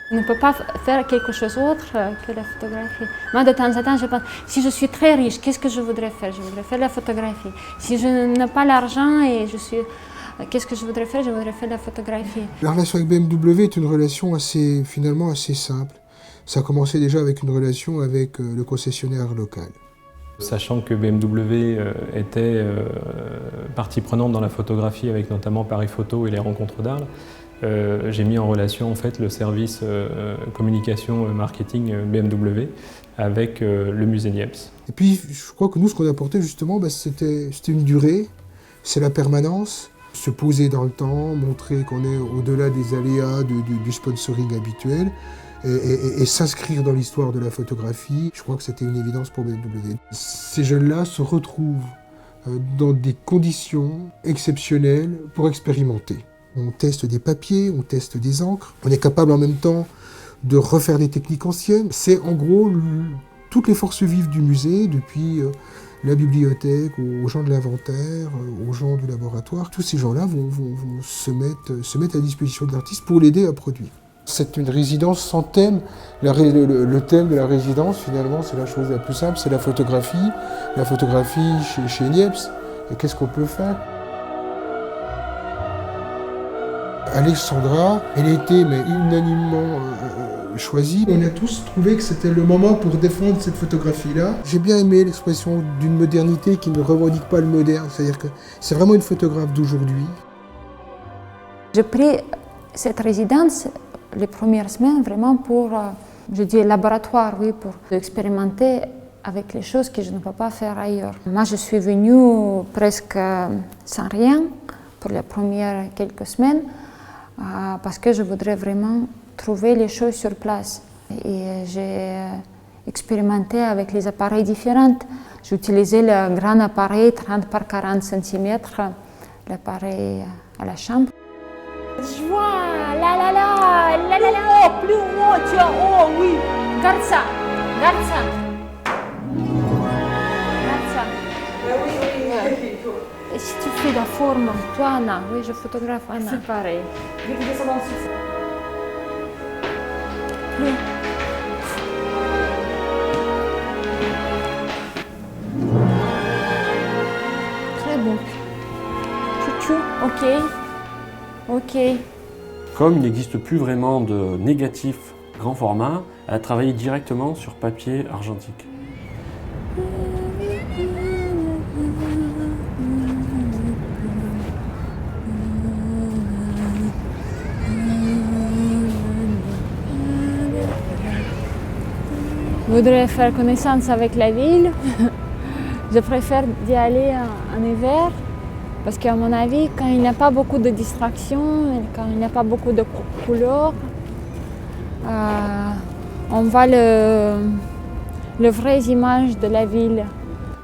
On ne peut pas faire quelque chose d'autre que la photographie. Moi, de temps en temps, je pense, si je suis très riche, qu'est-ce que je voudrais faire? Je voudrais faire la photographie. Si je n'ai pas l'argent et qu'est-ce que je voudrais faire? Je voudrais faire la photographie. La relation avec BMW est une relation finalement assez simple. Ça a commencé déjà avec une relation avec le concessionnaire local. Sachant que BMW était partie prenante dans la photographie avec notamment Paris Photo et les rencontres d'Arles, j'ai mis en relation en fait le service communication marketing BMW avec le musée Niepce. Et puis je crois que nous ce qu'on apportait justement c'était une durée, c'est la permanence, se poser dans le temps, montrer qu'on est au-delà des aléas du sponsoring habituel et s'inscrire dans l'histoire de la photographie. Je crois que c'était une évidence pour BMW. Ces jeunes-là se retrouvent dans des conditions exceptionnelles pour expérimenter. On teste des papiers, on teste des encres, on est capable en même temps de refaire des techniques anciennes. C'est en gros toutes les forces vives du musée, depuis la bibliothèque, aux gens de l'inventaire, aux gens du laboratoire. Tous ces gens-là vont se mettre à disposition de l'artiste pour l'aider à produire. C'est une résidence sans thème. Le thème de la résidence, finalement, c'est la chose la plus simple, c'est la photographie. La photographie chez Niepce. Et qu'est-ce qu'on peut faire? Alexandra, elle était unanimement choisie. On a tous trouvé que c'était le moment pour défendre cette photographie-là. J'ai bien aimé l'expression d'une modernité qui ne revendique pas le moderne. C'est-à-dire que c'est vraiment une photographe d'aujourd'hui. J'ai pris cette résidence les premières semaines vraiment pour, je dis laboratoire, oui, pour expérimenter avec les choses que je ne peux pas faire ailleurs. Moi, je suis venue presque sans rien pour les premières quelques semaines parce que je voudrais vraiment trouver les choses sur place. Et j'ai expérimenté avec les appareils différents. J'ai utilisé le grand appareil 30 par 40 cm, l'appareil à la chambre. Je vois, là, oh, plus haut, tu as, oh oui, garde ça. Garde ça. Oui. Et si tu fais la forme, toi Anna, oui, je photographe Anna. C'est pareil. Oui. Très bon. Chouchou, ok. Comme il n'existe plus vraiment de négatif grand format, elle a travaillé directement sur papier argentique. Je voudrais faire connaissance avec la ville. Je préfère d'y aller en hiver parce qu'à mon avis, quand il n'y a pas beaucoup de distractions, quand il n'y a pas beaucoup de couleurs, on voit les vraies images de la ville.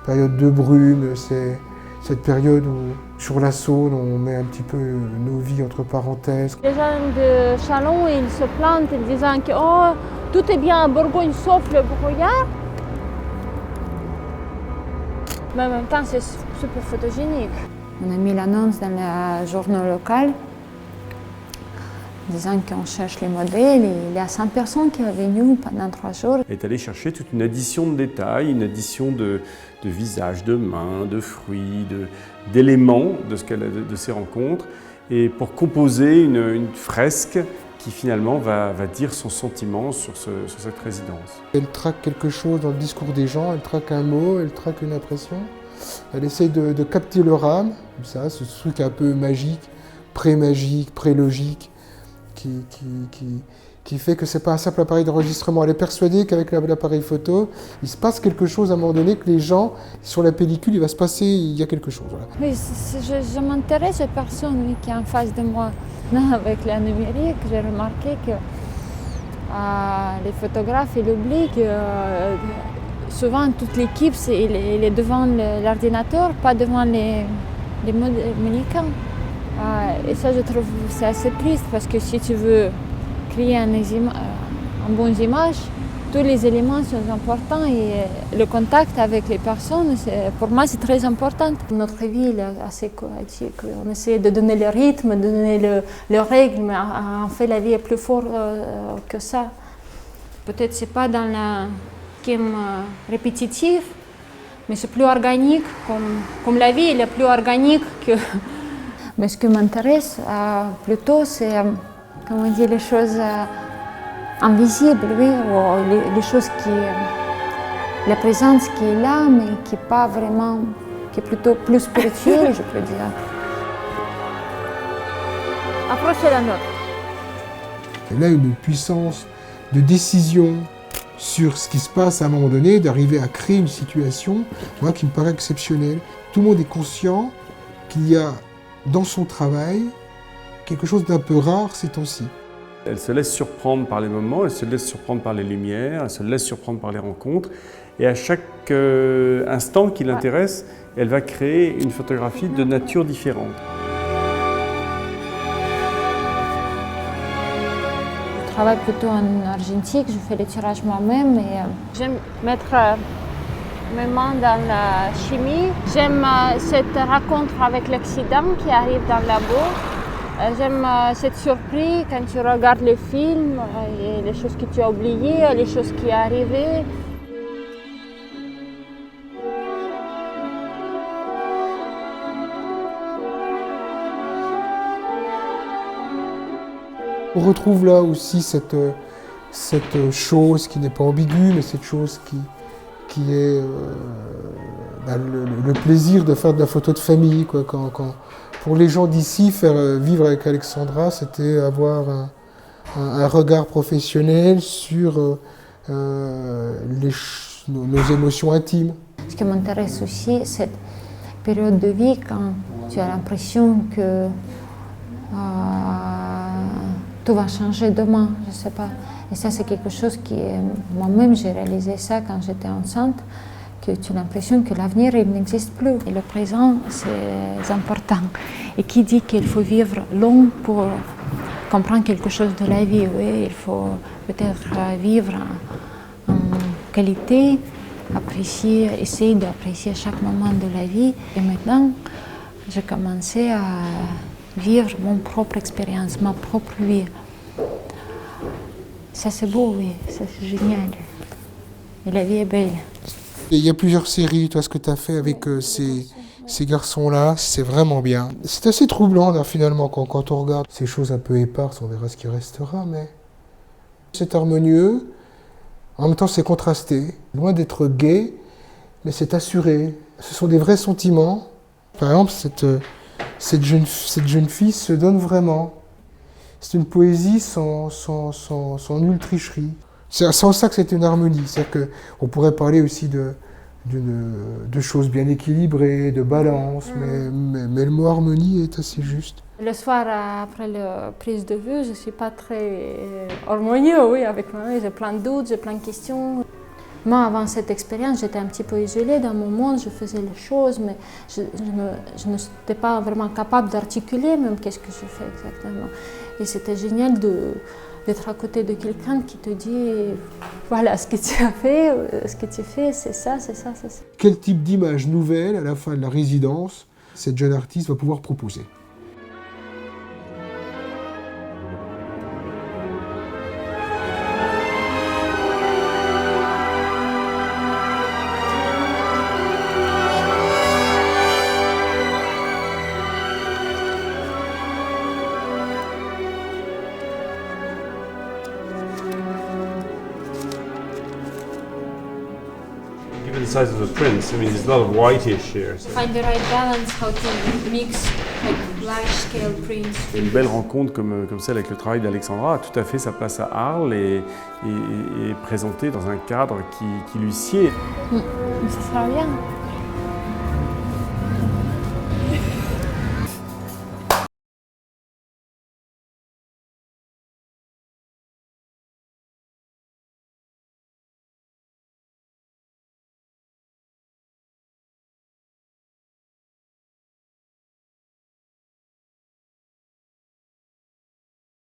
Période de brume, c'est cette période où sur la Saône, on met un petit peu nos vies entre parenthèses. Les gens de Chalon, ils se plantent en disant que oh, tout est bien à Bourgogne sauf le brouillard. Mais en même temps, c'est super photogénique. On a mis l'annonce dans le journal local disant qu'on cherche les modèles. Et il y a 100 personnes qui sont venues pendant 3 jours. Elle est allée chercher toute une addition de détails, une addition de visages, de mains, de fruits, d'éléments de ces rencontres, et pour composer une fresque qui finalement va dire son sentiment sur cette résidence. Elle traque quelque chose dans le discours des gens, elle traque un mot, elle traque une impression. Elle essaie de capter leur âme, ça, ce truc un peu magique, pré-logique, qui fait que ce n'est pas un simple appareil d'enregistrement. Elle est persuadée qu'avec l'appareil photo, il se passe quelque chose à un moment donné, que les gens, sur la pellicule, il va se passer, il y a quelque chose. Voilà. Oui, je m'intéresse aux personnes qui sont en face de moi. Avec la numérique, j'ai remarqué que les photographes, ils oublient que souvent toute l'équipe est devant l'ordinateur, pas devant les mannequins. Et ça, je trouve c'est assez triste parce que si tu veux créer une bonne image, tous les éléments sont importants et le contact avec les personnes, pour moi, c'est très important. Notre vie est assez chaotique. On essaie de donner le rythme, de donner le règles, mais en fait, la vie est plus forte que ça. Peut-être c'est pas dans la schème répétitif, mais c'est plus organique, comme la vie elle est plus organique que... Mais ce qui m'intéresse plutôt, c'est, comment dire, les choses invisibles, oui, ou les choses la présence qui est là, mais qui n'est pas vraiment, qui est plutôt plus spirituelle, je peux dire. Approchez la note. Elle a une puissance de décision sur ce qui se passe à un moment donné, d'arriver à créer une situation, moi, qui me paraît exceptionnelle. Tout le monde est conscient qu'il y a dans son travail quelque chose d'un peu rare ces temps-ci. Elle se laisse surprendre par les moments, elle se laisse surprendre par les lumières, elle se laisse surprendre par les rencontres. Et à chaque instant qui l'intéresse, elle va créer une photographie de nature différente. Je travaille plutôt en argentique, je fais les tirages moi-même et J'aime mettre mes mains dans la chimie. J'aime cette rencontre avec l'accident qui arrive dans le labo. J'aime cette surprise quand tu regardes le film, et les choses que tu as oubliées, les choses qui sont arrivées. On retrouve là aussi cette chose qui n'est pas ambiguë, mais cette chose qui est le plaisir de faire de la photo de famille, quoi. Pour les gens d'ici, vivre avec Alexandra, c'était avoir un regard professionnel sur nos émotions intimes. ce qui m'intéresse aussi, c'est cette période de vie quand tu as l'impression que tout va changer demain, je ne sais pas. Et ça, c'est quelque chose qui, moi-même, j'ai réalisé ça quand j'étais enceinte, que tu as l'impression que l'avenir, il n'existe plus. Et le présent, c'est important. Et qui dit qu'il faut vivre long pour comprendre quelque chose de la vie? Oui, il faut peut-être vivre en qualité, essayer d'apprécier chaque moment de la vie. Et maintenant, j'ai commencé à vivre mon propre expérience, ma propre vie. Ça c'est beau, oui, ça c'est génial. Et la vie est belle. Il y a plusieurs séries, toi, ce que tu as fait avec ces garçons-là, c'est vraiment bien. C'est assez troublant, là, finalement, quand on regarde ces choses un peu éparses, on verra ce qui restera, mais c'est harmonieux. En même temps, c'est contrasté. Loin d'être gai, mais c'est assuré. Ce sont des vrais sentiments. Par exemple, cette jeune fille se donne vraiment. C'est une poésie sans nulle tricherie. C'est en ça que c'est une harmonie. C'est-à-dire qu'on pourrait parler aussi de choses bien équilibrées, de balance, mais le mot harmonie est assez juste. Le soir, après la prise de vue, je ne suis pas très harmonieux, oui, avec moi. J'ai plein de doutes, j'ai plein de questions. Moi, avant cette expérience, j'étais un petit peu isolée dans mon monde, je faisais les choses, mais je n'étais pas vraiment capable d'articuler même qu'est-ce que je fais exactement. Et c'était génial d'être à côté de quelqu'un qui te dit voilà ce que tu as fait, ce que tu fais, c'est ça, c'est ça, c'est ça. Quel type d'image nouvelle, à la fin de la résidence, cette jeune artiste va pouvoir proposer? Given the size of the prints, I mean, there's a lot of whitish here. So. Find the right balance, how to mix like large scale prints. Une belle rencontre comme celle avec le travail d'Alexandra a tout à fait sa place à Arles et est présentée dans un cadre qui lui sied. Ça sera bien.